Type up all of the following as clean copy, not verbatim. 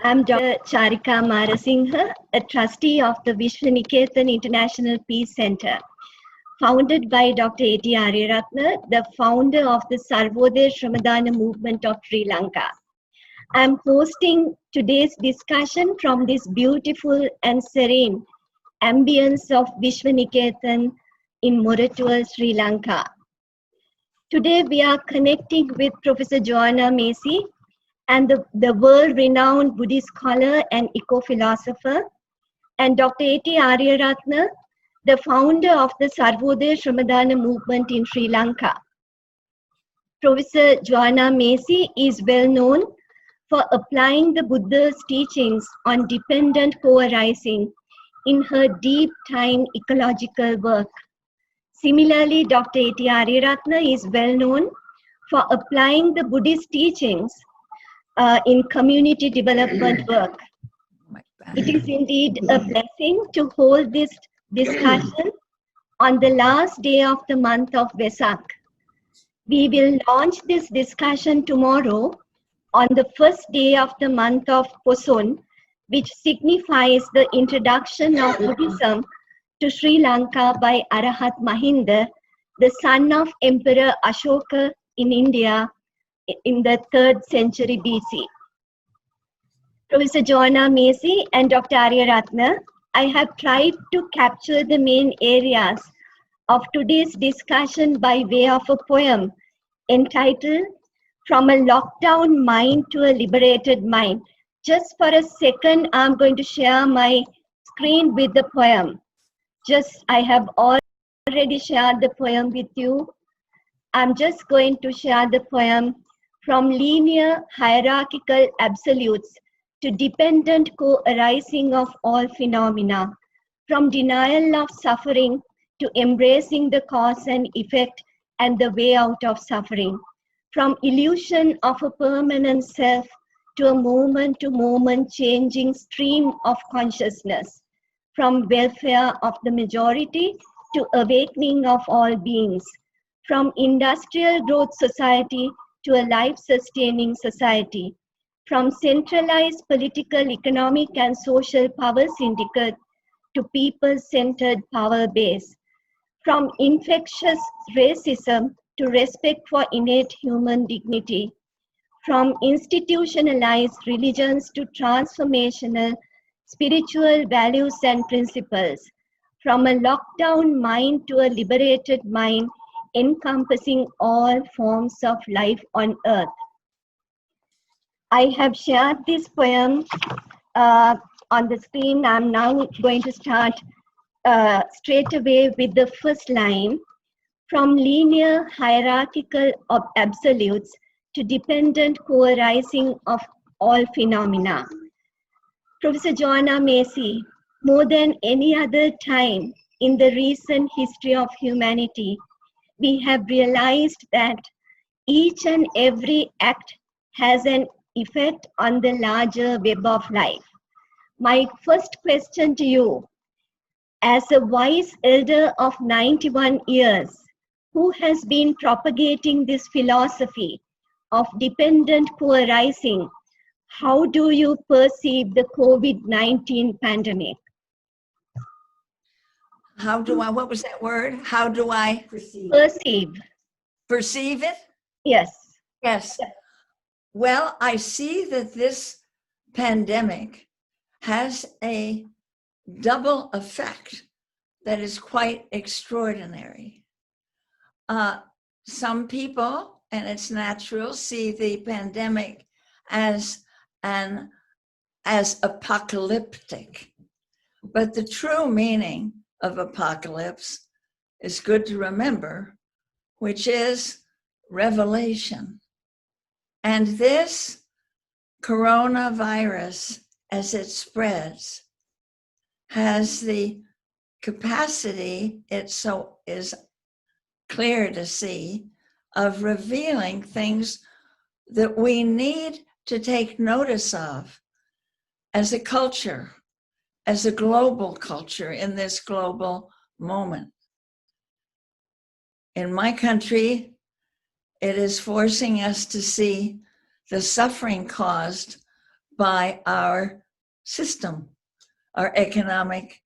I'm Dr. Charika Marasinghe, a trustee of the Vishva Niketan International Peace Center, founded by Dr. A.T. Ariyaratne, the founder of the Sarvodaya Shramadana movement of Sri Lanka. I'm hosting today's discussion from this beautiful and serene ambience of Vishva Niketan in Moratual, Sri Lanka. Today we are connecting with Professor Joanna Macy and the world-renowned Buddhist scholar and eco-philosopher, and Dr. A.T. Ariyaratne, the founder of the Sarvodaya Shramadana movement in Sri Lanka. Professor Joanna Macy is well known for applying the Buddha's teachings on dependent co-arising in her deep time ecological work. Similarly, Dr. A.T. Ariyaratne is well known for applying the Buddhist teachings in community development work. It is indeed a blessing to hold this discussion on the last day of the month of Vesak. We will launch this discussion tomorrow on the first day of the month of Poson, which signifies the introduction of Buddhism to Sri Lanka by Arahat Mahinda, the son of Emperor Ashoka in India in the 3rd century BC. Professor Joanna Macy and Dr. Ariyaratne, I have tried to capture the main areas of today's discussion by way of a poem entitled From a Lockdown Mind to a Liberated Mind. Just for a second, I'm going to share my screen with the poem. I have already shared the poem with you. I'm just going to share the poem from linear hierarchical absolutes to dependent co-arising of all phenomena, from denial of suffering to embracing the cause and effect and the way out of suffering, from illusion of a permanent self to a moment-to-moment changing stream of consciousness, from welfare of the majority to awakening of all beings, from industrial growth society to a life-sustaining society, from centralized political, economic, and social power syndicate to people-centered power base, from infectious racism to respect for innate human dignity, from institutionalized religions to transformational spiritual values and principles, from a lockdown mind to a liberated mind encompassing all forms of life on earth. I have shared this poem on the screen. I'm now going to start straight away with the first line. From linear hierarchical of absolutes to dependent co-arising of all phenomena. Professor Joanna Macy, more than any other time in the recent history of humanity, we have realized that each and every act has an effect on the larger web of life. My first question to you, as a wise elder of 91 years, who has been propagating this philosophy of dependent co-arising, how do you perceive the COVID-19 pandemic? How do I, what was that word? How do I perceive? Perceive it? Yes. Yes. Well, I see that this pandemic has a double effect that is quite extraordinary. Some people, and it's natural, see the pandemic as apocalyptic. But the true meaning of apocalypse is good to remember, which is revelation. And this coronavirus, as it spreads, has the capacity, it so is clear to see, of revealing things that we need to take notice of as a culture, as a global culture in this global moment. In my country, it is forcing us to see the suffering caused by our system, our economic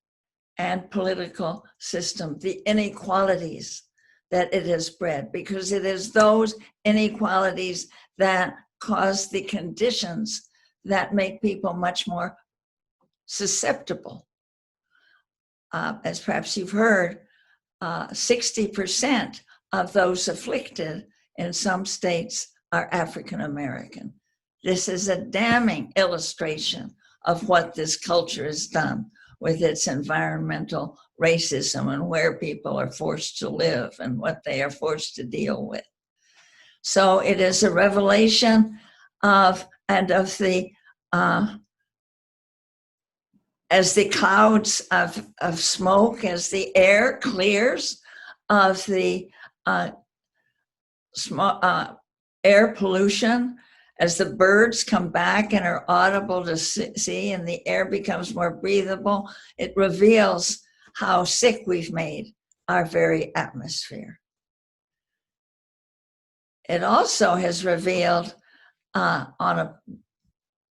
and political system, the inequalities that it has bred, because it is those inequalities that cause the conditions that make people much more susceptible. As perhaps you've heard, 60% of those afflicted in some states are African American. This is a damning illustration of what this culture has done with its environmental racism and where people are forced to live and what they are forced to deal with. So it is a revelation of the as the clouds of smoke, as the air clears of the air pollution, as the birds come back and are audible to see and the air becomes more breathable, it reveals how sick we've made our very atmosphere. It also has revealed, on a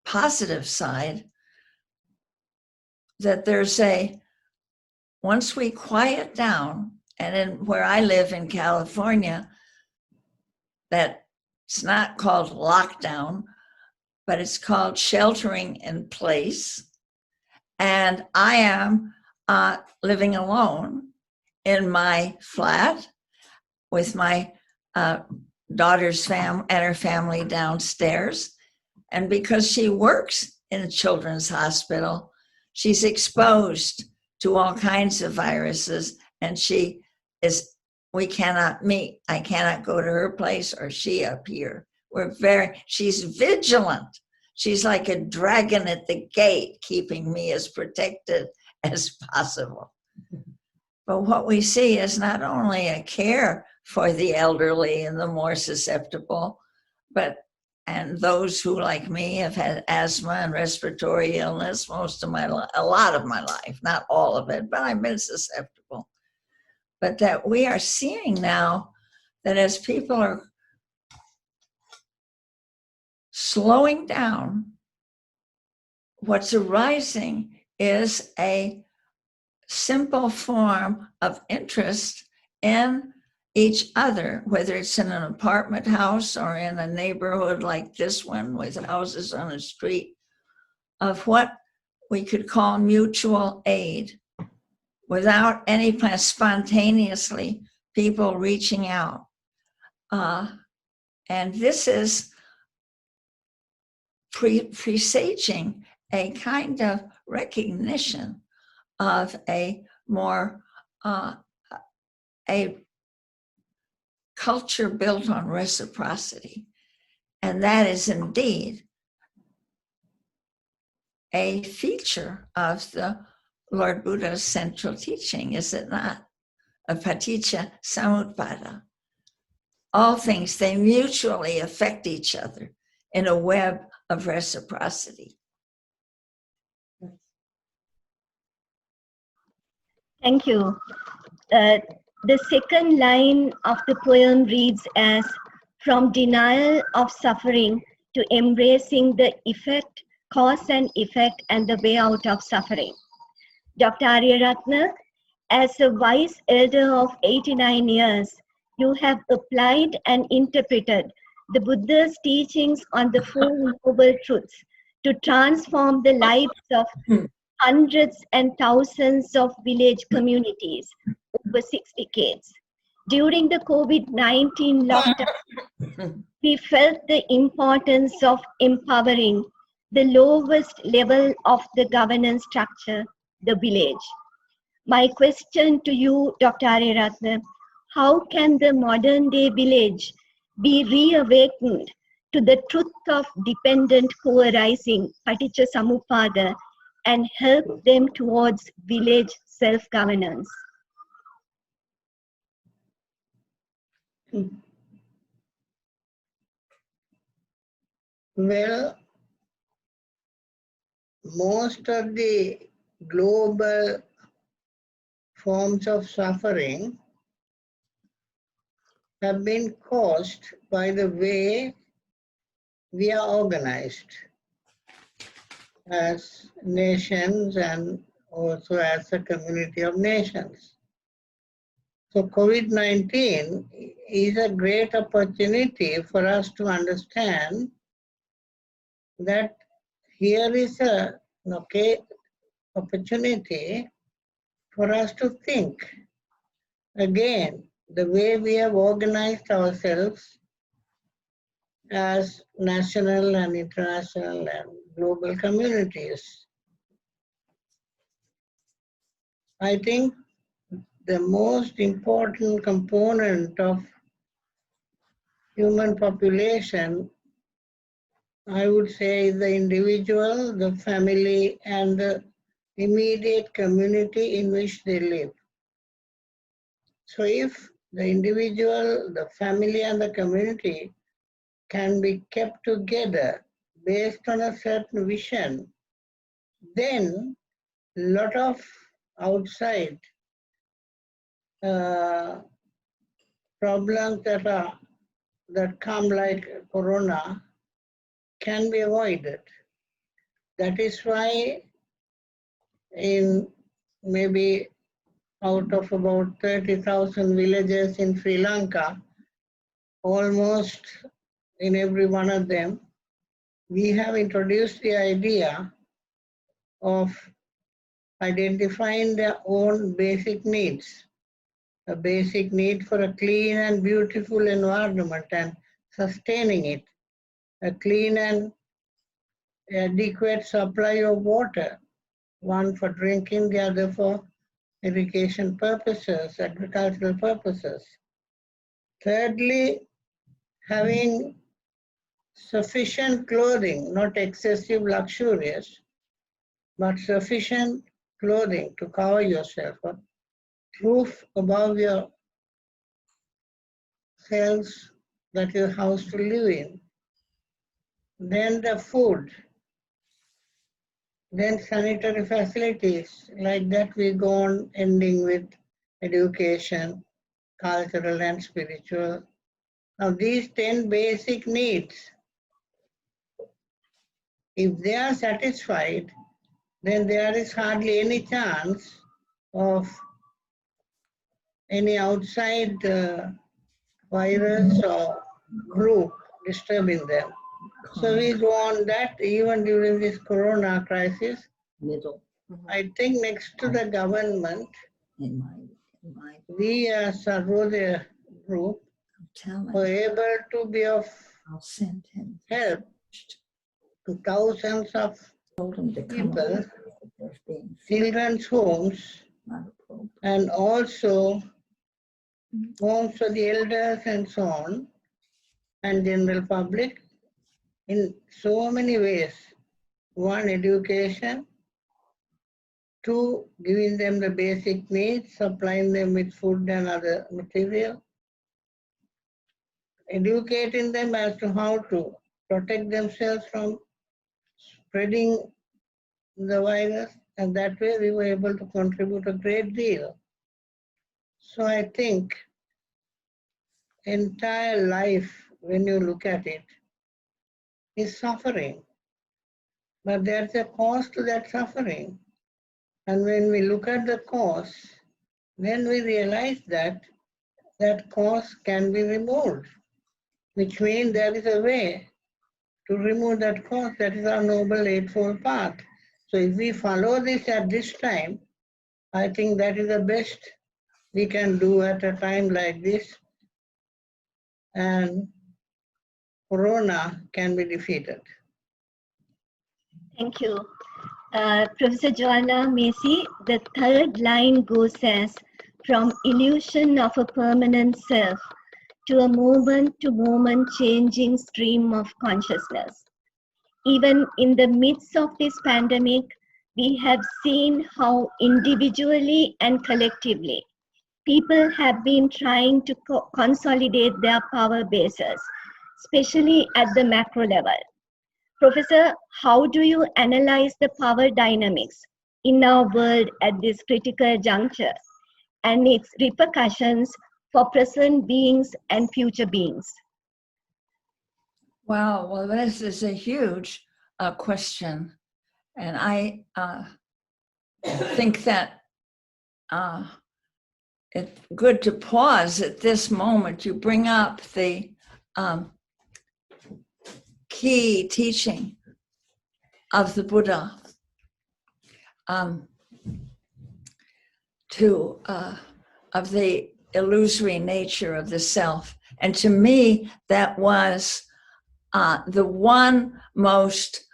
positive side, that there's once we quiet down, and in where I live in California, that it's not called lockdown, but it's called sheltering in place. And I am living alone in my flat with my daughter's family and her family downstairs. And because she works in a children's hospital, she's exposed to all kinds of viruses, and we cannot meet. I cannot go to her place or she up here. She's vigilant. She's like a dragon at the gate, keeping me as protected as possible. But what we see is not only a care for the elderly and the more susceptible, and those who, like me, have had asthma and respiratory illness a lot of my life, not all of it, but I've been susceptible. But that we are seeing now that as people are slowing down, what's arising is a simple form of interest in each other, whether it's in an apartment house or in a neighborhood like this one with houses on a street, of what we could call mutual aid, without any plan, spontaneously people reaching out. And this is presaging a kind of recognition of a more a culture built on reciprocity. And that is indeed a feature of the Lord Buddha's central teaching, is it not? Of Paticca Samutpada. All things, they mutually affect each other in a web of reciprocity. Thank you. The second line of the poem reads as, from denial of suffering to embracing the effect, cause and effect, and the way out of suffering. Dr. Ariyaratne, as a wise elder of 89 years, you have applied and interpreted the Buddha's teachings on the Four Noble Truths to transform the lives of hundreds and thousands of village communities over 6 decades. During the COVID-19 lockdown, we felt the importance of empowering the lowest level of the governance structure, the village. My question to you, Dr. Ariyaratne, how can the modern day village be reawakened to the truth of dependent co-arising, Paticca Samuppada, and help them towards village self-governance? Well, most of the global forms of suffering have been caused by the way we are organized. as nations and also as a community of nations. So COVID-19 is a great opportunity for us to understand that here is a opportunity for us to think again the way we have organized ourselves as national and international and global communities. I think the most important component of human population, I would say, is the individual, the family, and the immediate community in which they live. So if the individual, the family, and the community can be kept together based on a certain vision, then a lot of outside problems that come like corona can be avoided. That is why in maybe out of about 30,000 villages in Sri Lanka, almost in every one of them, we have introduced the idea of identifying their own basic needs. A basic need for a clean and beautiful environment and sustaining it. A clean and adequate supply of water, one for drinking, the other for irrigation purposes, agricultural purposes. Thirdly, having sufficient clothing, not excessive luxurious, but sufficient clothing to cover yourself, a roof above your cells, that is house to live in. Then the food, then sanitary facilities, like that we go on ending with education, cultural and spiritual. Now these 10 basic needs, if they are satisfied, then there is hardly any chance of any outside virus or group disturbing them. So we go on that even during this corona crisis. I think next to the government, we as a Sarvodaya group were able to be of help to thousands of people, children's homes, and also homes for the elders and so on, and general public in so many ways. One, education. Two, giving them the basic needs, supplying them with food and other material. Educating them as to how to protect themselves from spreading the virus, and that way we were able to contribute a great deal. So I think entire life, when you look at it, is suffering. But there's a cost to that suffering. And when we look at the cause, then we realize that that cause can be removed, which means there is a way to remove that cause. That is our Noble Eightfold Path. So if we follow this at this time, I think that is the best we can do at a time like this, and corona can be defeated. Thank you. Professor Joanna Macy, the third line goes as, from illusion of a permanent self to a moment-to-moment changing stream of consciousness. Even in the midst of this pandemic, we have seen how individually and collectively people have been trying to consolidate their power bases, especially at the macro level. Professor, how do you analyze the power dynamics in our world at this critical juncture and its repercussions for present beings and future beings? Wow, well, this is a huge question. And I think that it's good to pause at this moment. You bring up the key teaching of the Buddha of the illusory nature of the self. And to me, that was the one most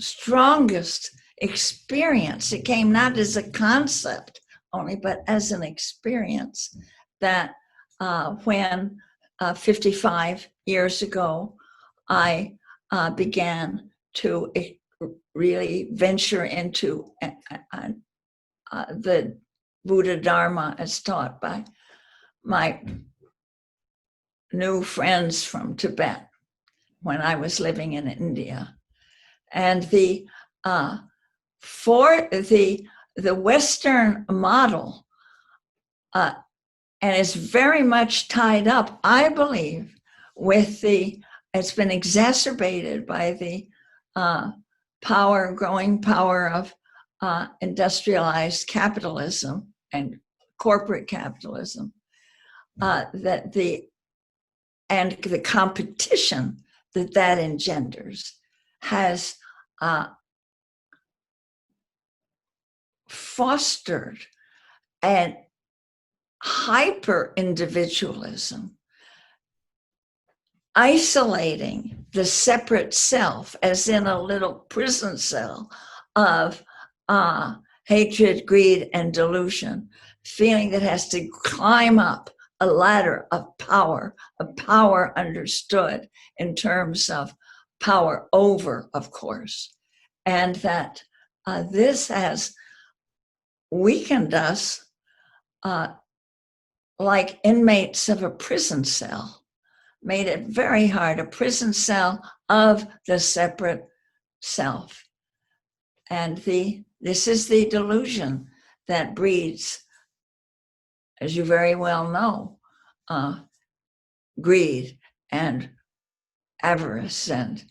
strongest experience. It came not as a concept only, but as an experience that when 55 years ago, I began to really venture into the Buddha Dharma as taught by my new friends from Tibet when I was living in India. And for the Western model, and it's very much tied up, I believe, with it's been exacerbated by the growing power of industrialized capitalism and corporate capitalism, and the competition that engenders has fostered an hyper individualism, isolating the separate self as in a little prison cell of hatred, greed, and delusion, feeling that has to climb up a ladder of power understood in terms of power over, of course, and that this has weakened us like inmates of a prison cell, made it very hard, a prison cell of the separate self. And this is the delusion that breeds, as you very well know, greed and avarice and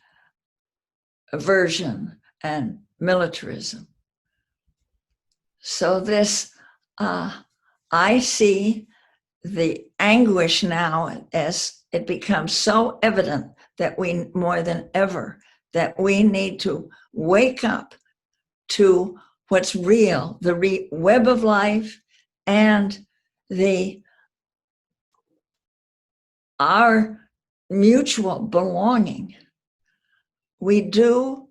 aversion and militarism. So this, I see the anguish now as it becomes so evident that we, more than ever, that we need to wake up to what's real, the web of life, and our mutual belonging. We do,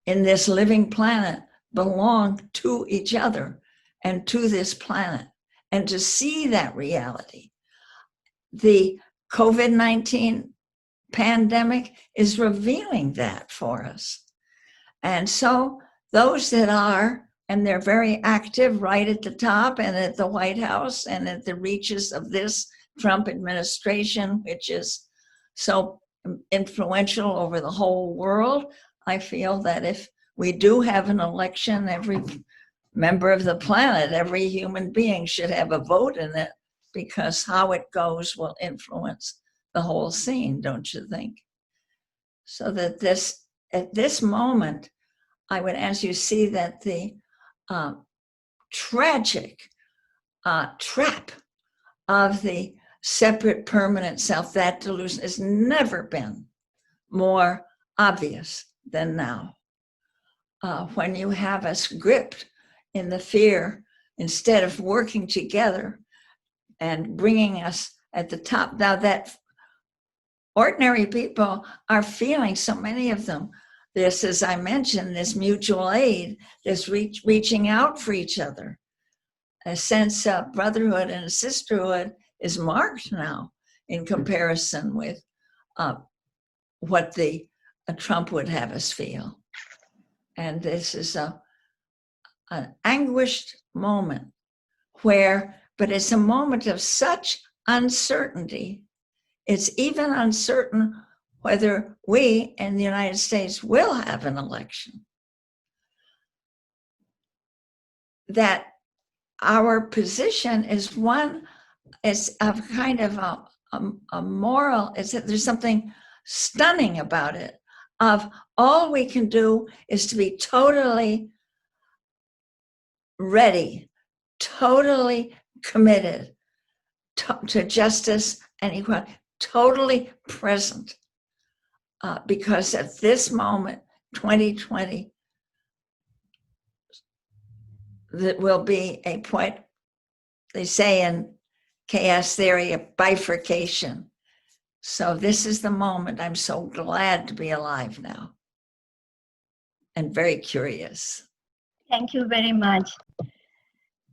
in this living planet, belong to each other and to this planet. And to see that reality, the COVID-19 pandemic is revealing that for us. And so those that are, and they're very active right at the top and at the White House and at the reaches of this Trump administration, which is so influential over the whole world, I feel that if we do have an election, every member of the planet, every human being should have a vote in it, because how it goes will influence the whole scene, don't you think? So that at this moment, I would ask you to see that the tragic trap of the separate permanent self, that delusion, has never been more obvious than now. When you have us gripped in the fear, instead of working together and bringing us at the top. Now that ordinary people are feeling, so many of them, this, as I mentioned, this mutual aid, this reaching out for each other. A sense of brotherhood and sisterhood is marked now in comparison with what the Trump would have us feel. And this is an anguished moment but it's a moment of such uncertainty. It's even uncertain whether we in the United States will have an election. That our position is one, it's a kind of a moral, there's something stunning about it. of all we can do is to be totally ready, totally committed to justice and equality, totally present. Because at this moment, 2020, that will be a point, they say in chaos theory, a bifurcation. So this is the moment. I'm so glad to be alive now and very curious. Thank you very much.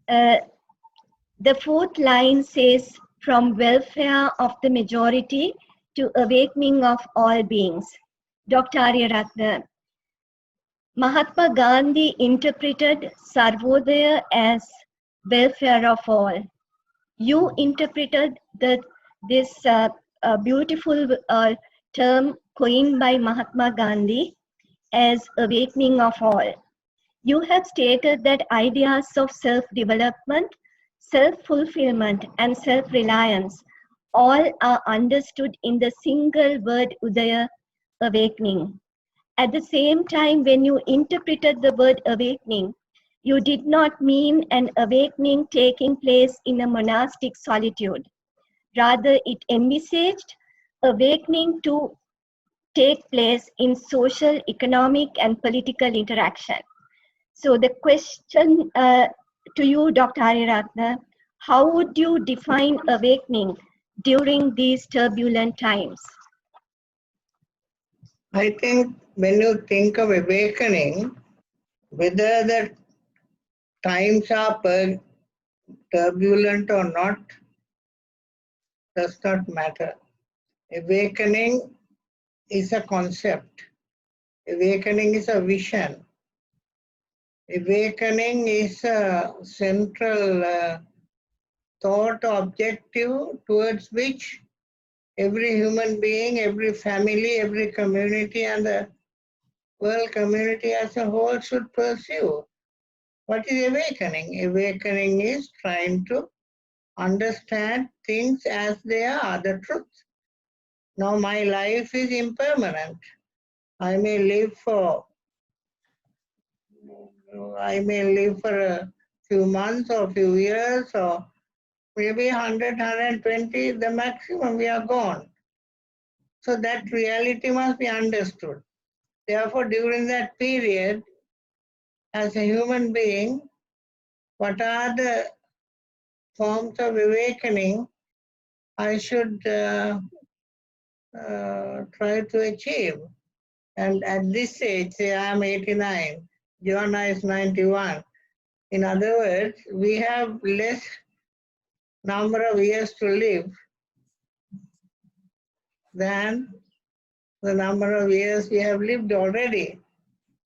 The fourth line says, from welfare of the majority to awakening of all beings. Dr. Ariyaratne, Mahatma Gandhi interpreted Sarvodaya as welfare of all. You interpreted this beautiful term coined by Mahatma Gandhi as awakening of all. You have stated that ideas of self-development, self-fulfillment, and self-reliance all are understood in the single word Udaya, awakening. At the same time, when you interpreted the word awakening, you did not mean an awakening taking place in a monastic solitude. Rather, it envisaged awakening to take place in social, economic, and political interaction. So the question to you, Dr. Ariyaratne, how would you define awakening during these turbulent times? I think when you think of awakening, whether the times are turbulent or not, does not matter. Awakening is a concept. Awakening is a vision. Awakening is a central thought objective towards which every human being, every family, every community, and the world community as a whole should pursue. What is awakening? Awakening is trying to understand things as they are, the truth. Now my life is impermanent. I may live for a few months or a few years or maybe 100, 120, the maximum, we are gone. So that reality must be understood. Therefore, during that period, as a human being, what are the forms of awakening I should try to achieve? And at this age, say I am 89, Joanna is 91. In other words, we have less number of years to live than the number of years we have lived already.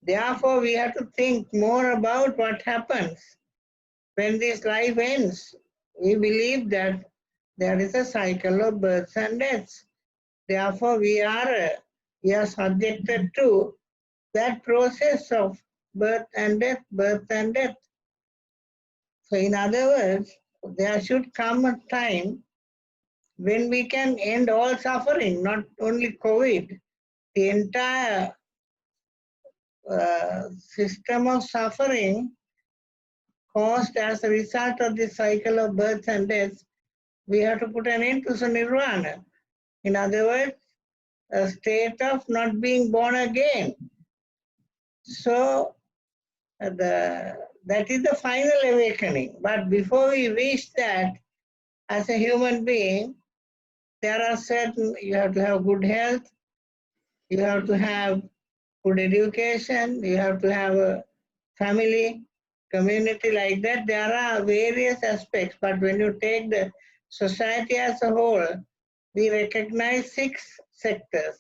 Therefore, we have to think more about what happens when this life ends. We believe that there is a cycle of births and deaths. Therefore, we are subjected to that process of birth and death, birth and death. So in other words, there should come a time when we can end all suffering, not only COVID. The entire system of suffering caused as a result of this cycle of births and deaths, we have to put an end to nirvana. In other words, a state of not being born again. So that is the final awakening. But before we reach that, as a human being, there are certain, you have to have good health, you have to have good education, you have to have a family, community like that. There are various aspects, but when you take the society as a whole, we recognize 6 sectors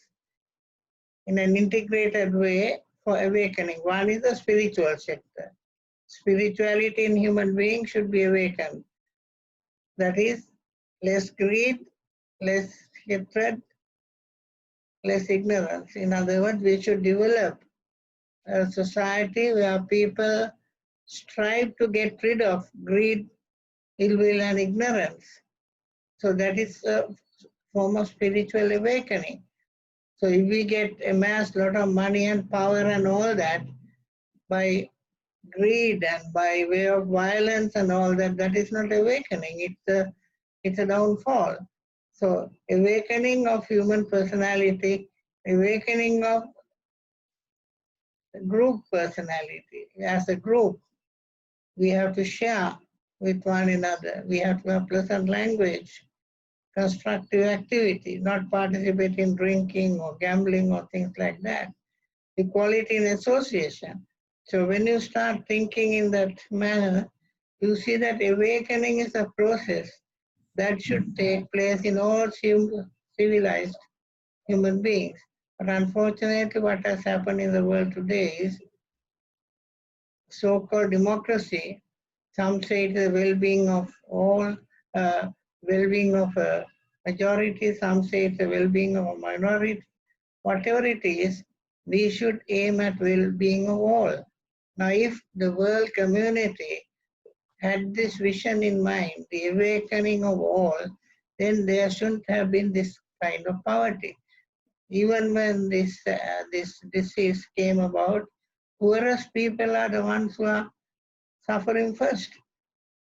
in an integrated way for awakening. One is the spiritual sector. Spirituality in human beings should be awakened. That is, less greed, less hatred, less ignorance. In other words, we should develop a society where people strive to get rid of greed, ill will, and ignorance. So that is a form of spiritual awakening. So if we get amassed a lot of money and power and all that by greed and by way of violence and all that, that is not awakening. It's a downfall. So awakening of human personality, awakening of group personality. As a group, we have to share with one another. We have to have pleasant language, constructive activity, not participate in drinking or gambling or things like that. Equality in association. So when you start thinking in that manner, you see that awakening is a process that should take place in all civilized human beings. But unfortunately, what has happened in the world today is so-called democracy. Some say it's the well-being of all, well-being of a majority. Some say it's the well-being of a minority. Whatever it is, we should aim at well-being of all. Now, if the world community had this vision in mind, the awakening of all, then there shouldn't have been this kind of poverty. Even when this disease came about, poorest people are the ones who are suffering first.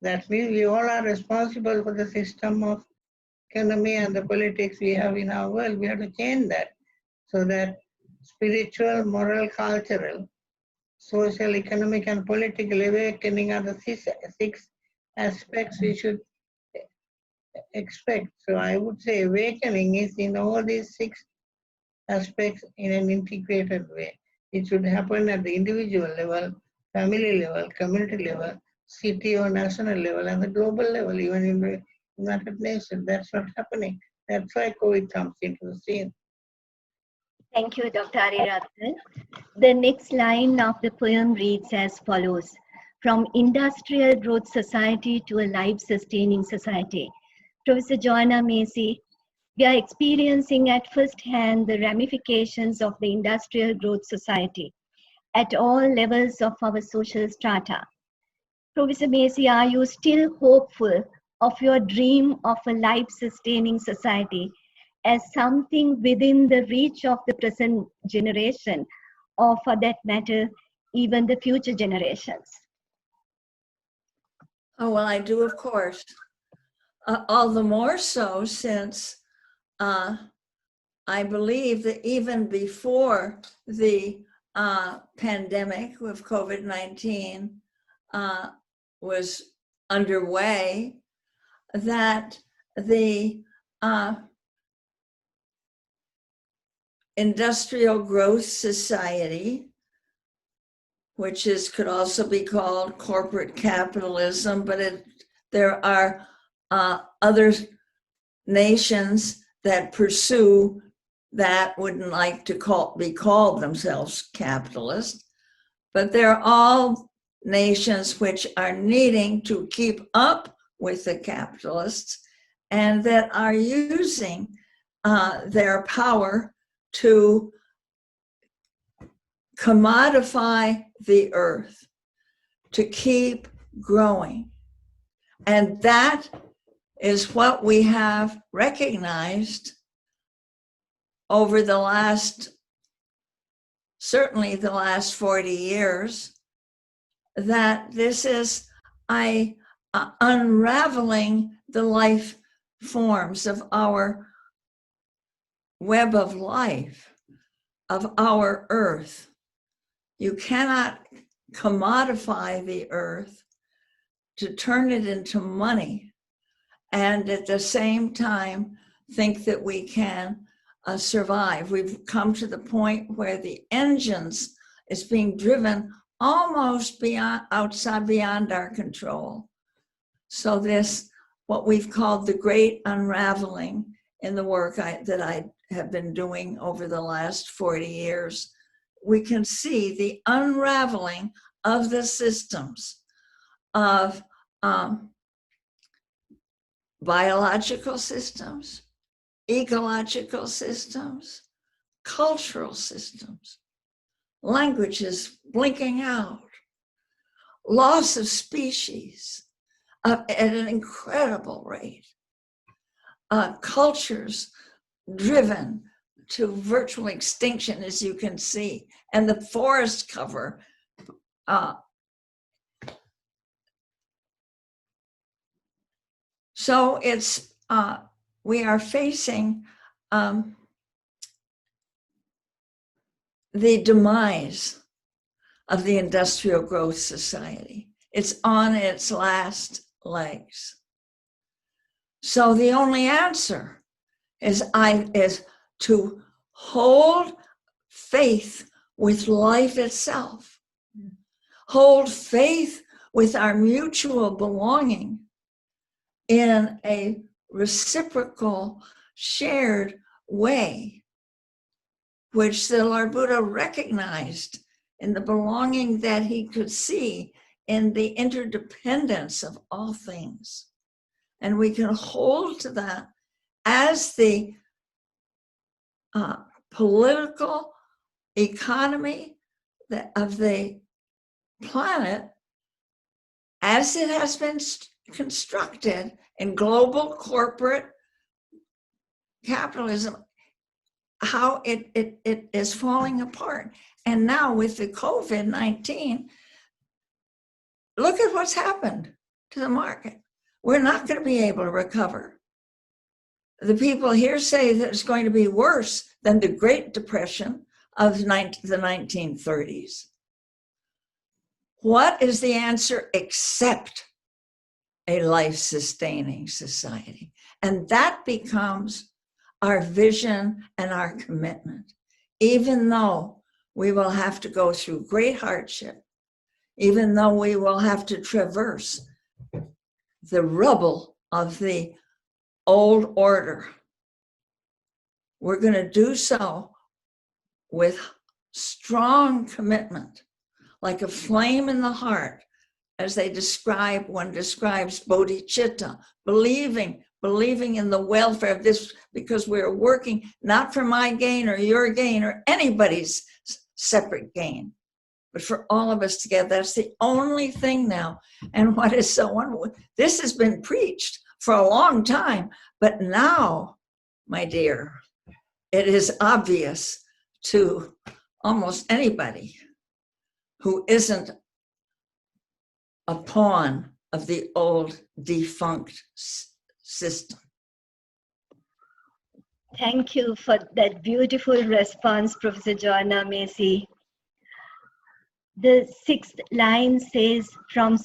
That means we all are responsible for the system of economy and the politics we have in our world. We have to change that so that spiritual, moral, cultural, social, economic, and political awakening are the six aspects we should expect. So I would say awakening is in all these six aspects in an integrated way. It should happen at the individual level, family level, community level, city or national level, and the global level, even in the United Nations. That's not happening. That's why COVID comes into the scene. Thank you, Dr. Ariyaratne. The next line of the poem reads as follows: From industrial growth society to a life-sustaining society. Professor Joanna Macy, we are experiencing at first hand the ramifications of the industrial growth society at all levels of our social strata. Professor Macy, are you still hopeful of your dream of a life-sustaining society as something within the reach of the present generation, or for that matter, even the future generations? Oh, well, I do, of course. All the more so since I believe that even before the pandemic with COVID-19 was underway, that the industrial growth society, which could also be called corporate capitalism, but there are other nations that pursue that wouldn't like to be called themselves capitalist, but they're all nations which are needing to keep up with the capitalists and that are using their power to commodify the earth, to keep growing. And that is what we have recognized over the last, certainly the last 40 years, that this is unraveling the life forms of our web of life, of our earth. You cannot commodify the earth to turn it into money and at the same time think that we can survive. We've come to the point where the engines is being driven almost beyond our control. So this, what we've called the great unraveling in the work that I have been doing over the last 40 years, we can see the unraveling of the systems of biological systems, ecological systems, cultural systems, languages blinking out, loss of species at an incredible rate, cultures driven to virtual extinction, as you can see, and the forest cover. So it's, we are facing the demise of the industrial growth society. It's on its last legs. So the only answer is to hold faith with life itself. Hold faith with our mutual belonging in a reciprocal, shared way, which the Lord Buddha recognized in the belonging that he could see in the interdependence of all things. And we can hold to that as the political economy of the planet, as it has been constructed in global corporate capitalism, how it is falling apart. And now with the COVID-19, look at what's happened to the market. We're not going to be able to recover. The people here say that it's going to be worse than the Great Depression of the 1930s. What is the answer except a life-sustaining society? And that becomes our vision and our commitment, even though we will have to go through great hardship, even though we will have to traverse the rubble of the old order. We're going to do so with strong commitment, like a flame in the heart, as they describe, one describes bodhicitta, believing in the welfare of this, because we're working not for my gain or your gain or anybody's separate gain, but for all of us together. That's the only thing now. And what is so wonderful, this has been preached for a long time, but now, my dear, it is obvious to almost anybody who isn't a pawn of the old defunct system. Thank you for that beautiful response, Professor Joanna Macy. The sixth line says, from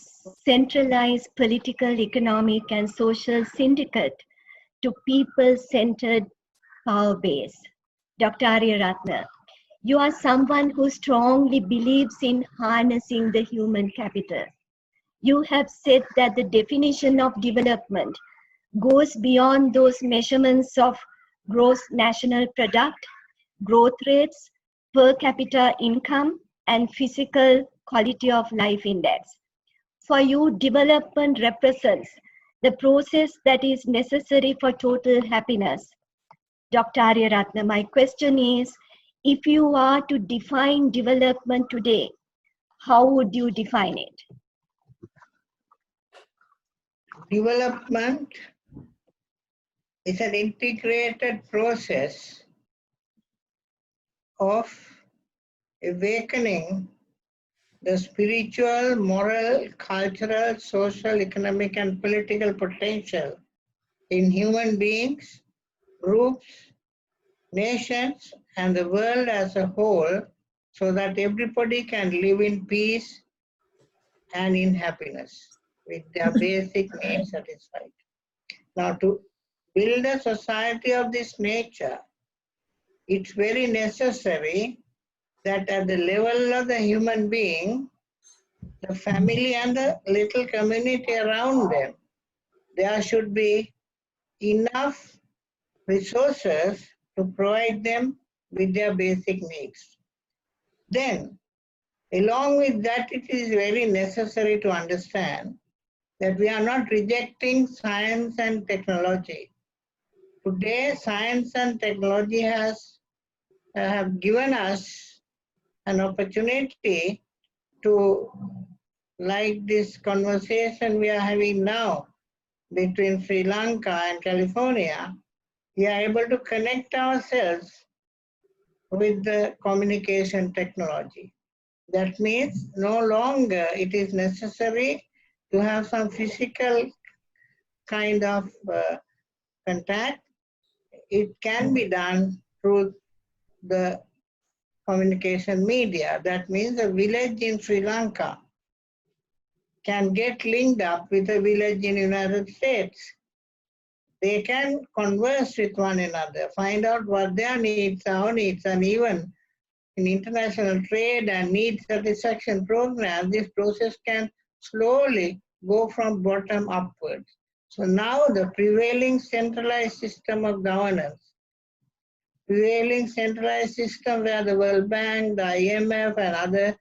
centralized political, economic, and social syndicate to people-centered power base. Dr. Ariyaratne, you are someone who strongly believes in harnessing the human capital. You have said that the definition of development goes beyond those measurements of gross national product, growth rates, per capita income, and physical quality of life index. For you, development represents the process that is necessary for total happiness. Dr. Ariyaratne, my question is, if you are to define development today, how would you define it? Development is an integrated process of awakening the spiritual, moral, cultural, social, economic, and political potential in human beings, groups, nations, and the world as a whole, so that everybody can live in peace and in happiness with their basic needs satisfied. Now, to build a society of this nature, it's very necessary that at the level of the human being, the family and the little community around them, there should be enough resources to provide them with their basic needs. Then, along with that, it is very necessary to understand that we are not rejecting science and technology. Today, science and technology have given us an opportunity to, like this conversation we are having now between Sri Lanka and California, we are able to connect ourselves with the communication technology. That means no longer it is necessary to have some physical kind of contact. It can be done through the communication media. That means a village in Sri Lanka can get linked up with a village in the United States. They can converse with one another, find out what their needs, our needs, and even in international trade and need satisfaction programs, this process can slowly go from bottom upwards. So now the prevailing centralized system of governance, prevailing centralized system where the World Bank, the IMF and other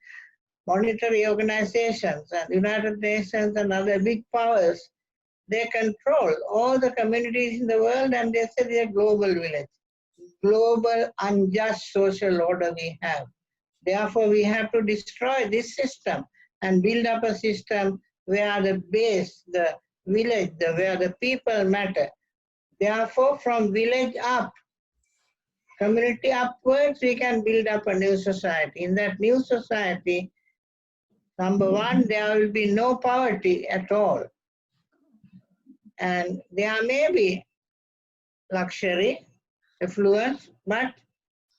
monetary organizations and United Nations and other big powers, they control all the communities in the world, and they say they are global village. Global unjust social order we have. Therefore, we have to destroy this system and build up a system where the base, the village, where the people matter. Therefore, from village up, community upwards, we can build up a new society. In that new society, number one, there will be no poverty at all. And there may be luxury, affluence, but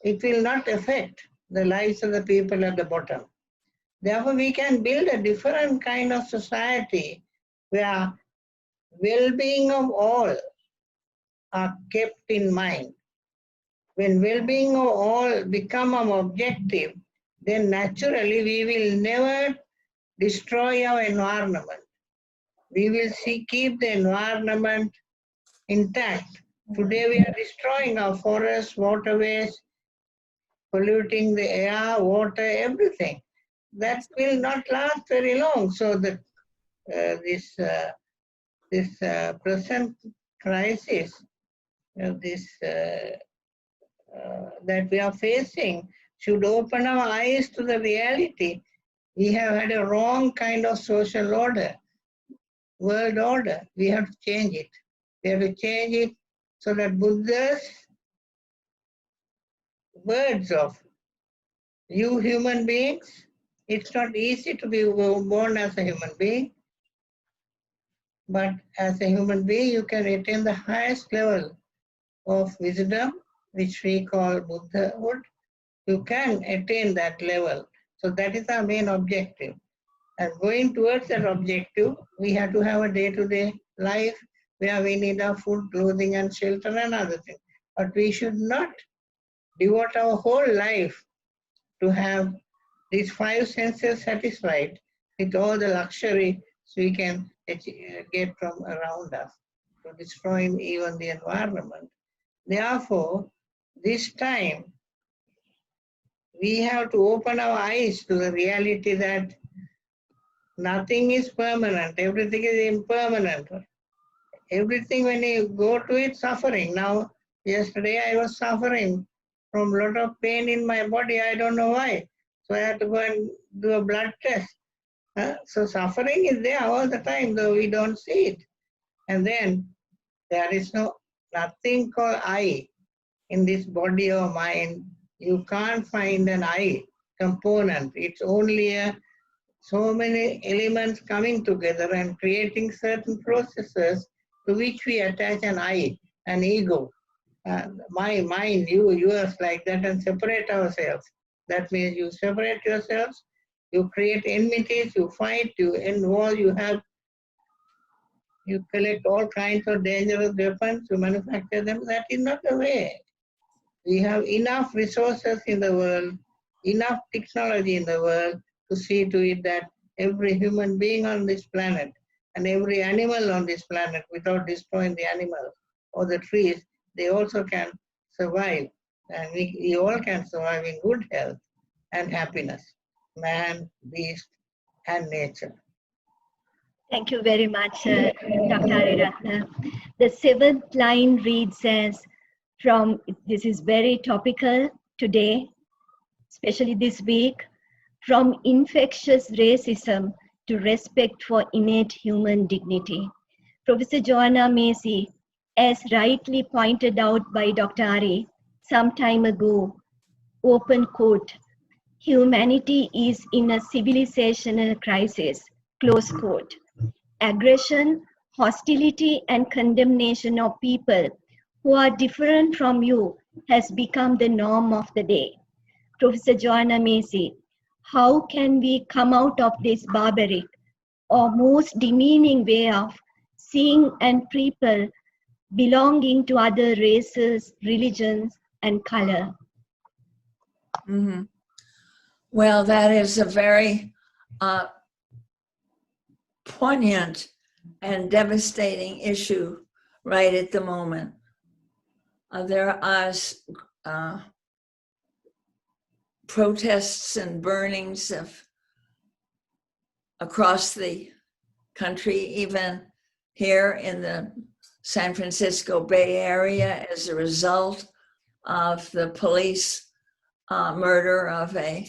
it will not affect the lives of the people at the bottom. Therefore, we can build a different kind of society where well-being of all are kept in mind. When well-being of all become an objective, then naturally we will never destroy our environment. We will keep the environment intact. Today we are destroying our forests, waterways, polluting the air, water, everything. That will not last very long. So this present crisis, that we are facing, should open our eyes to the reality. We have had a wrong kind of social order, world order. We have to change it. We have to change it so that Buddha's words of you human beings, it's not easy to be born as a human being, but as a human being you can attain the highest level of wisdom, which we call Buddhahood. You can attain that level. So that is our main objective. And going towards that objective, we have to have a day-to-day life where we need our food, clothing and shelter and other things. But we should not devote our whole life to have these five senses satisfied with all the luxury we can get from around us, to destroying even the environment. Therefore, this time, we have to open our eyes to the reality that nothing is permanent, everything is impermanent. Everything, when you go to it, suffering. Now, yesterday I was suffering from a lot of pain in my body, I don't know why. So I had to go and do a blood test. So suffering is there all the time, though we don't see it. And then there is nothing called I in this body or mind. You can't find an I component. It's only so many elements coming together and creating certain processes to which we attach an I, an ego. My mind, you, yours, like that, and separate ourselves. That means you separate yourselves, you create enmities, you fight, you involve, you collect all kinds of dangerous weapons, you manufacture them. That is not the way. We have enough resources in the world, enough technology in the world to see to it that every human being on this planet and every animal on this planet, without destroying the animals or the trees, they also can survive. And we all can survive in good health and happiness, man, beast, and nature. Thank you very much, Dr. Ariyaratne. The seventh line reads as, this is very topical today, especially this week, from infectious racism to respect for innate human dignity. Professor Joanna Macy, as rightly pointed out by Dr. Ari some time ago, open quote, humanity is in a civilizational crisis, close quote. Aggression, hostility, and condemnation of people who are different from you has become the norm of the day. Professor Joanna Macy, how can we come out of this barbaric or most demeaning way of seeing and people belonging to other races, religions, and color? Mm-hmm. Well, that is a very poignant and devastating issue right at the moment. There are protests and burnings across the country, even here in the San Francisco Bay Area, as a result of the police murder of a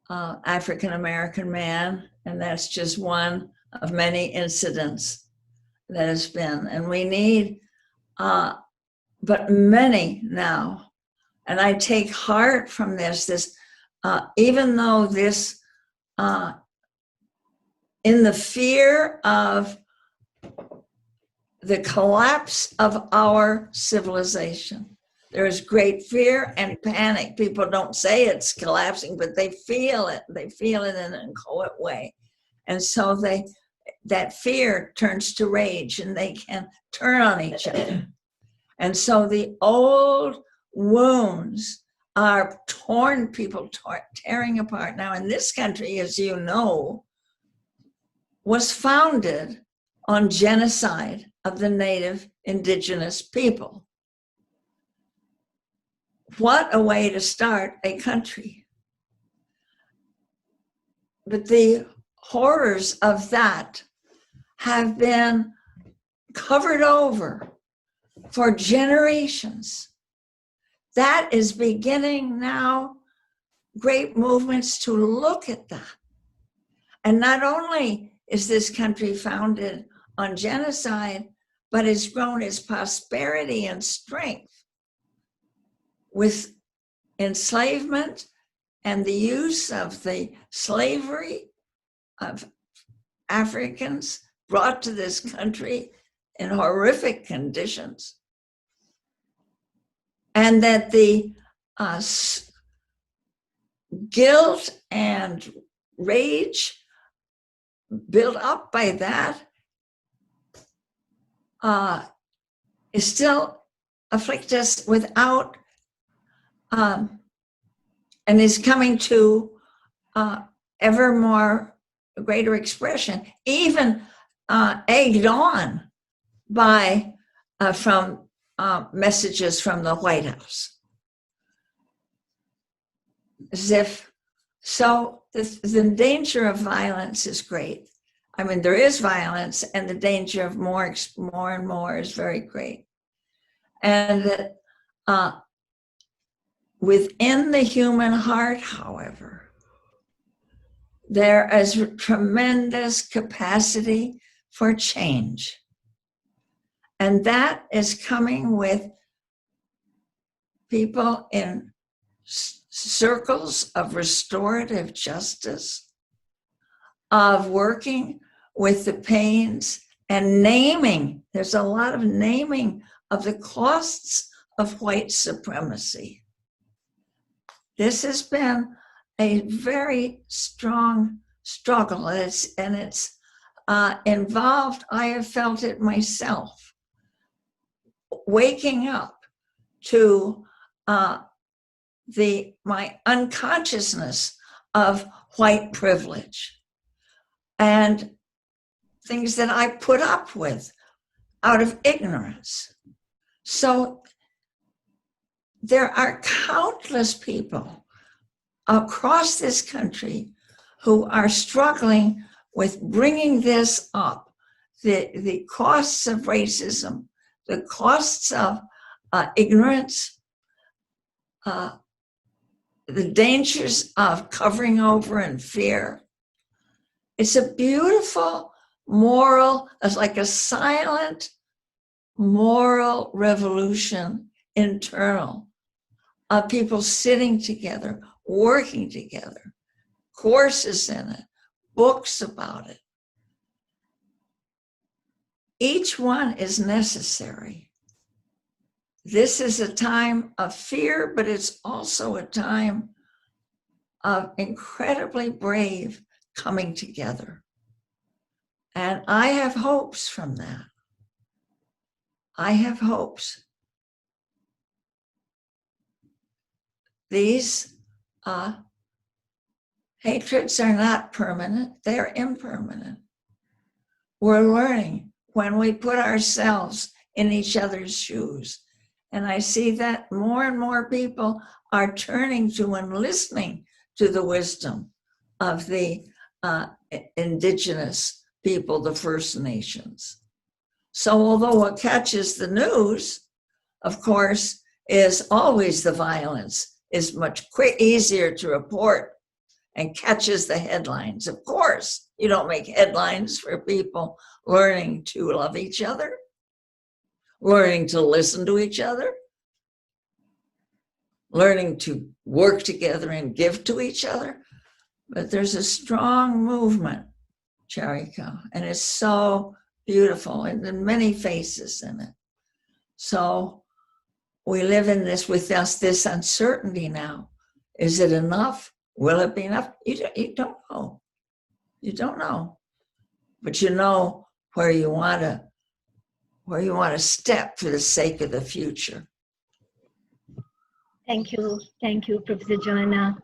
African-American man. And that's just one of many incidents that has been. And we need, but many now, and I take heart from this, even though this, in the fear of the collapse of our civilization, there is great fear and panic. People don't say it's collapsing, but they feel it. They feel it in an inchoate way. And so that fear turns to rage, and they can turn on each other. And so the old wounds are tearing apart. Now, in this country, as you know, was founded on genocide of the native indigenous people. What a way to start a country. But the horrors of that have been covered over for generations. That is beginning now, great movements to look at that. And not only is this country founded on genocide, but it's grown its prosperity and strength with enslavement and the use of the slavery of Africans brought to this country in horrific conditions. And that the guilt and rage built up by that is still afflict us without, and is coming to ever more greater expression, even egged on by from messages from the White House. As if, so the danger of violence is great. I mean, there is violence, and the danger of more and more is very great. And that within the human heart, however, there is tremendous capacity for change. And that is coming with people in circles of restorative justice, of working with the pains and naming. There's a lot of naming of the costs of white supremacy. This has been a very strong struggle, and it's involved, I have felt it myself, waking up to my unconsciousness of white privilege and things that I put up with out of ignorance. So there are countless people across this country who are struggling with bringing this up, the costs of racism, the costs of ignorance, the dangers of covering over and fear. It's a beautiful moral, it's like a silent moral revolution internal of people sitting together, working together, courses in it, books about it. Each one is necessary. This is a time of fear, but it's also a time of incredibly brave coming together. And I have hopes from that. I have hopes. These hatreds are not permanent, they're impermanent. We're learning when we put ourselves in each other's shoes. And I see that more and more people are turning to and listening to the wisdom of the indigenous people, the First Nations. So although what catches the news, of course, is always the violence, is much easier to report and catches the headlines. Of course, you don't make headlines for people learning to love each other, learning to listen to each other, learning to work together and give to each other. But there's a strong movement, Charika, and it's so beautiful, and there are many faces in it. So we live in this with us, this uncertainty now. Is it enough? Will it be enough? You don't know. You don't know. But you know where you want to step for the sake of the future. Thank you, Professor Joanna.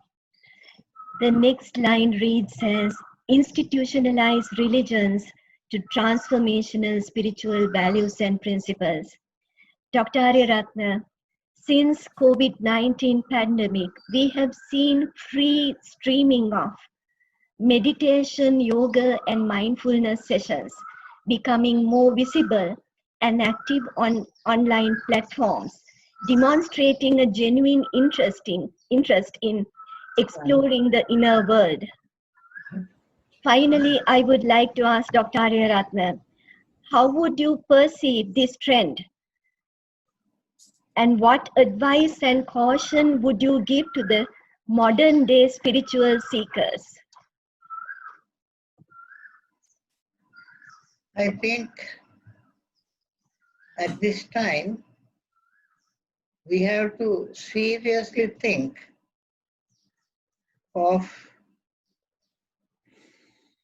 The next line reads as, institutionalized religions to transformational spiritual values and principles. Dr. Ariyaratne, since COVID-19 pandemic, we have seen free streaming of meditation, yoga, and mindfulness sessions becoming more visible and active on online platforms, demonstrating a genuine interest in exploring the inner world. Finally, I would like to ask Dr. Ariyaratne, how would you perceive this trend? And what advice and caution would you give to the modern day spiritual seekers? I think at this time, we have to seriously think of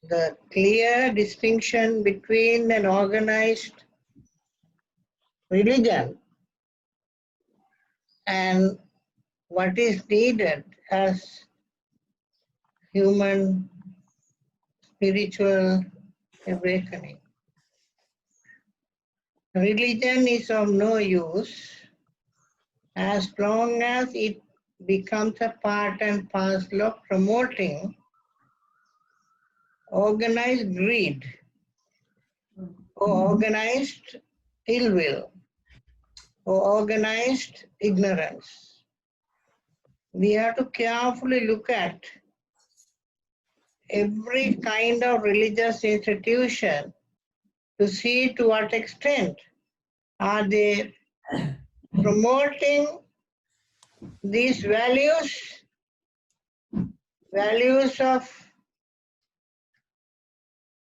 the clear distinction between an organized religion and what is needed as human spiritual awakening. Religion is of no use as long as it becomes a part and parcel of promoting organized greed or organized ill will or organized ignorance. We have to carefully look at every kind of religious institution to see to what extent are they promoting these values of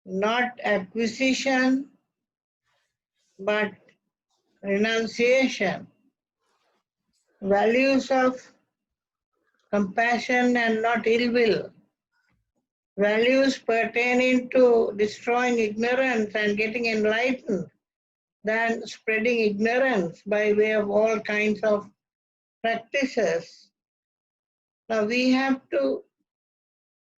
not acquisition, but renunciation, values of compassion and not ill will, values pertaining to destroying ignorance and getting enlightened than spreading ignorance by way of all kinds of practices. Now we have to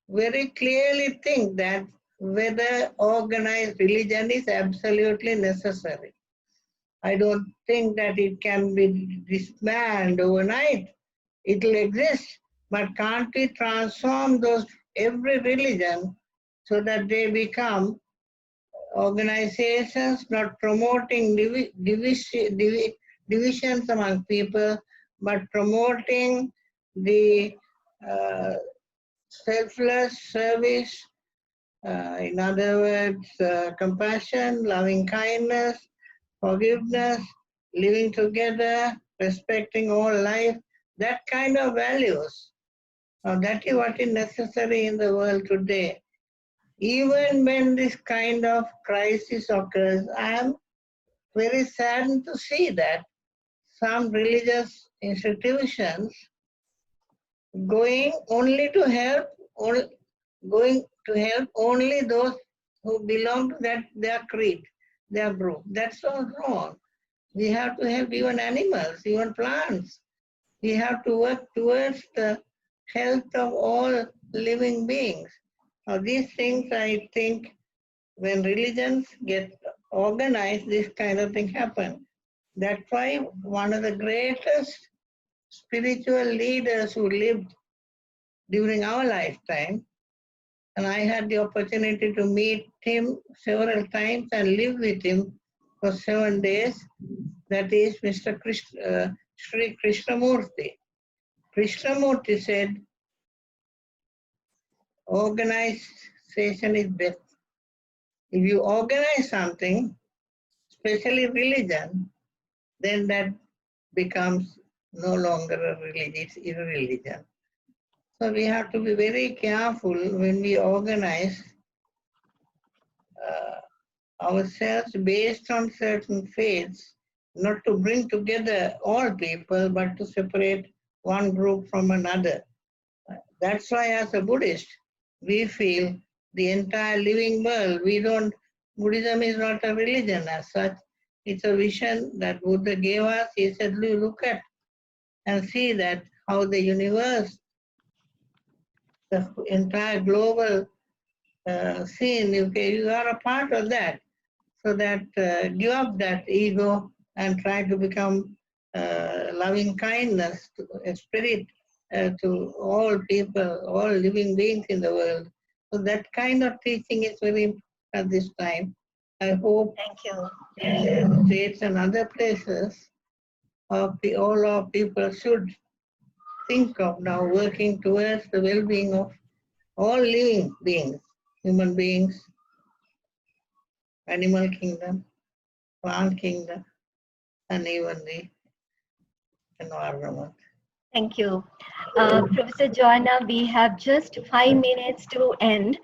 very clearly think that whether organized religion is absolutely necessary. I don't think that it can be disbanded overnight. It will exist, but can't we transform every religion so that they become organizations not promoting divisions among people, but promoting the selfless service, in other words, compassion, loving kindness, forgiveness, living together, respecting all life. that kind of values. Now that is what is necessary in the world today. Even when this kind of crisis occurs, I am very saddened to see that some religious institutions going only to help only those who belong to their creed, their group. That's so wrong. We have to help even animals, even plants. We have to work towards the health of all living beings. Now these things, I think, when religions get organized, this kind of thing happen. That's why one of the greatest spiritual leaders who lived during our lifetime, and I had the opportunity to meet him several times and live with him for 7 days, that is Mr. Sri Krishnamurti. Krishnamurti said, organization is best. If you organize something, especially religion, then that becomes no longer a religion, it's irreligion. So we have to be very careful when we organize ourselves based on certain faiths, not to bring together all people, but to separate one group from another. That's why as a Buddhist, we feel the entire living world, Buddhism is not a religion as such. It's a vision that Buddha gave us. He said, look at and see that how the universe, the entire global scene, you are a part of that. So that give up that ego and try to become loving kindness, a spirit to all people, all living beings in the world. So that kind of teaching is very important at this time. I hope states and other places, all our people should think of now working towards the well-being of all living beings, human beings, animal kingdom, plant kingdom, and even the environment. Thank you. Professor Joanna, we have just 5 minutes to end.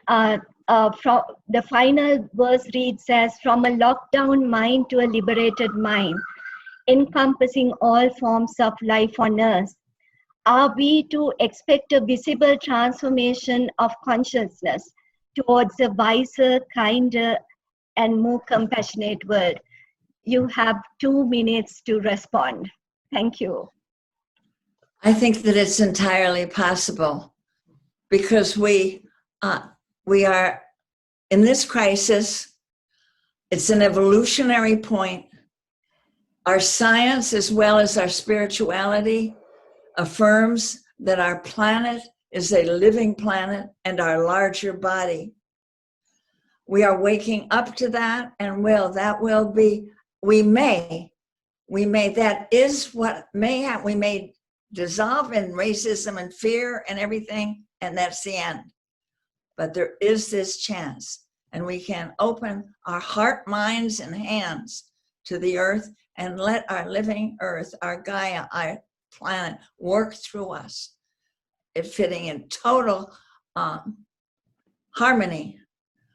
From the final verse reads as, from a lockdown mind to a liberated mind, encompassing all forms of life on earth. Are we to expect a visible transformation of consciousness towards a wiser, kinder, and more compassionate world? You have 2 minutes to respond. Thank you. I think that it's entirely possible because we are in this crisis. It's an evolutionary point. Our science, as well as our spirituality, affirms that our planet is a living planet and our larger body. We are waking up to that, and that is what may happen. We may dissolve in racism and fear and everything, and that's the end. But there is this chance, and we can open our heart, minds, and hands to the earth and let our living earth, our Gaia, our planet, work through us, fitting in total harmony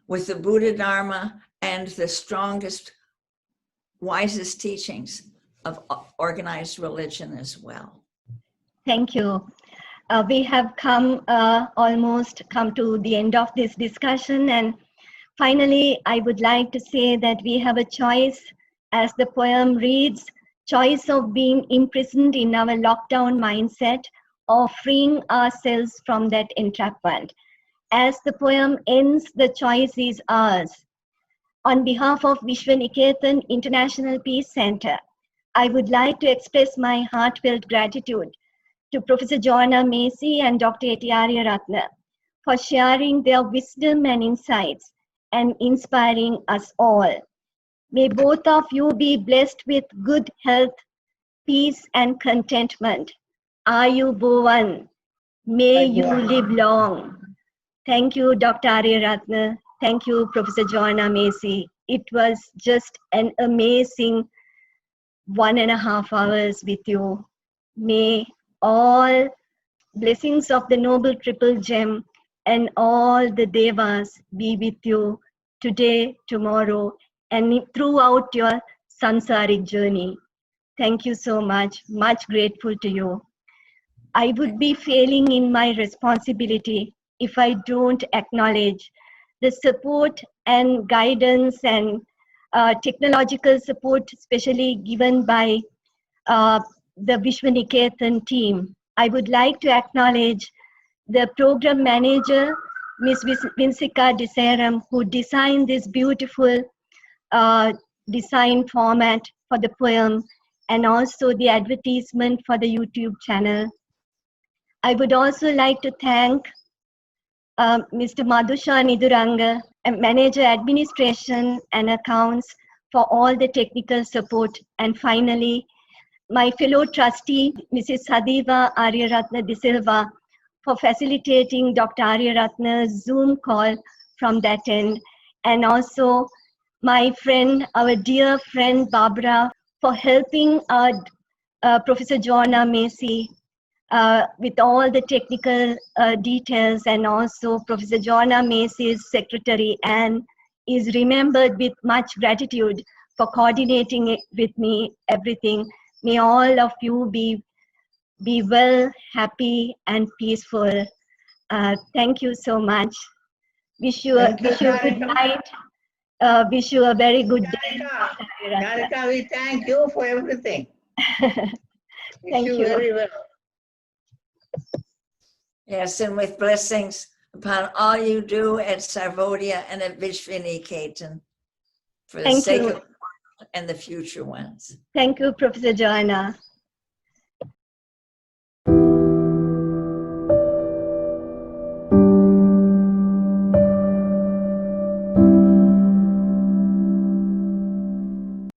with the Buddha Dharma and the strongest, wisest teachings of organized religion as well. Thank you. We have almost come to the end of this discussion, and finally, I would like to say that we have a choice, as the poem reads, choice of being imprisoned in our lockdown mindset or freeing ourselves from that entrapment. As the poem ends, the choice is ours. On behalf of Vishva Niketan International Peace Center, I would like to express my heartfelt gratitude to Professor Joanna Macy and Dr. Ariyaratne for sharing their wisdom and insights and inspiring us all. May both of you be blessed with good health, peace, and contentment. Ayu Bhuvan, may you live long. Thank you, Dr. Ariyaratne. Thank you, Professor Joanna Macy. It was just an amazing 1.5 hours with you. May all blessings of the Noble Triple Gem and all the Devas be with you today, tomorrow, and throughout your samsaric journey. Thank you so much. Much grateful to you. I would be failing in my responsibility if I don't acknowledge the support and guidance and technological support, especially given by the Vishva Niketan team. I would like to acknowledge the program manager, Ms. Vinsika Desaram, who designed this beautiful design format for the poem and also the advertisement for the YouTube channel. I would also like to thank Mr. Madhusha Niduranga, Manager Administration and Accounts, for all the technical support. And finally, my fellow trustee, Mrs. Sadiva Ariyaratne De Silva, for facilitating Dr. Ariyaratne's Zoom call from that end. And also my friend, our dear friend Barbara, for helping Professor Joanna Macy with all the technical details, and also Professor Joanna Macy's secretary Anne is remembered with much gratitude for coordinating it with me, everything. May all of you be well, happy and peaceful. Thank you so much. Wish you a good night. Wish you a very good day. Narita, we thank you for everything. Thank you. Very well. Yes, and with blessings upon all you do at Sarvodia and at Vishva Niketan for the sake of and the future ones. Thank you, Professor Joanna.